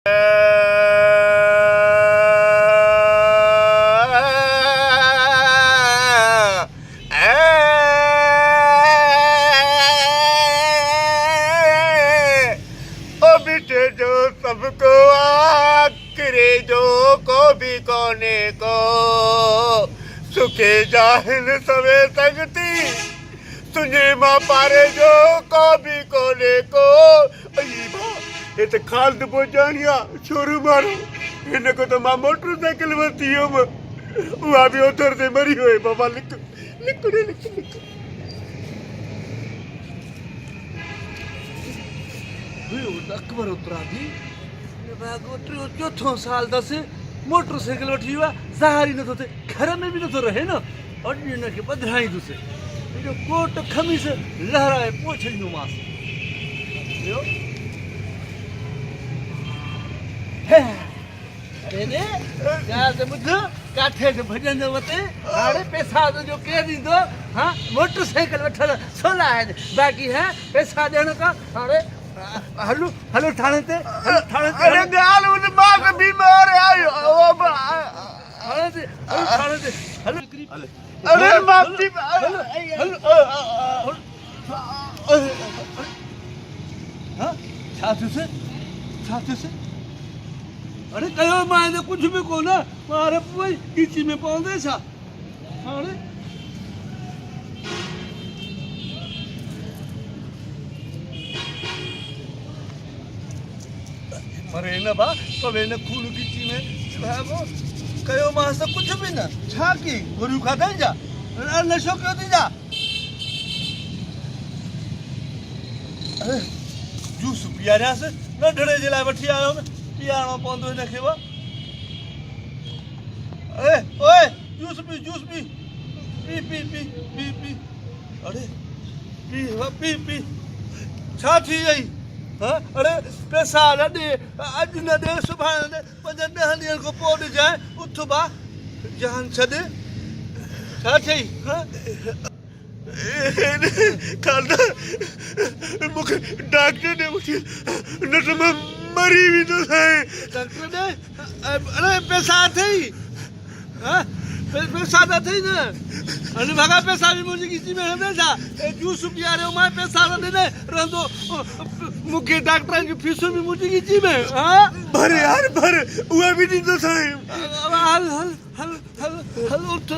जो सबको आखिरी जो को भी कोने को सुखे जाहिल सवे संगती तुझे मां पारे जो को भी कोने को ये तो खालद पहुंचानिया छोरू मारो इनको तो मां मोटरसाइकिल वरती हो वहां भी उधर से मरी हुए बाबा लिख लिख लिख लिख अकबर उतरा थी चौथों साल दस मोटरसाइकिल वठी हुआ सहारी न थे घर में भी न रहे न और के बधाई तुसे जो कोट खमीस लहराए पोछ मास अरे ने यार से मुझ काठे से भजन वते हाड़े पैसा जो के दीदो हां मोटरसाइकिल वठल सोला है बाकी है पैसा देने का हाड़े हेलो हेलो थाने ते अरे गाल उन मां के बीमार है थाने ते हेलो अरे माफी हेलो हां छाती से अरे कयो माने कुछ भी को ना मारे कोई किसी में पौंदे छा अरे मरे न बा पवे न खून की चीने छाबो कयो मां से कुछ भी न छा की गुरु खादा जा नशो क्यों दी जा अरे जूस पिया रहा से न ढड़े जिला बैठी आयो में पियानो पौंदो न खेवा अरे ओए juice P P P P P P अरे पी छा थी गई हाँ अरे पैसा न दे अज न दे सुबह न दे 5-10 ॾींहनि खां पोइ ॾिजांइ उथ बा जान छॾे छा चई हाँ खालदा मूंखे डॉक्टर ने वठी न त मां मरी वेंदो डॉक्टर ने अरे पैसा अथई हाँ पैसा न अथई न अने भगा पैसा भी मुझे किसी में रहंदे छा जूस पिया रहियो मां पैसा न ॾिने रहंदो मूंखे डॉक्टर की फीस भी मुझे किसी में हाँ भर यार भर उहा बि ॾींदो साईं हल हल हल हल हल उठ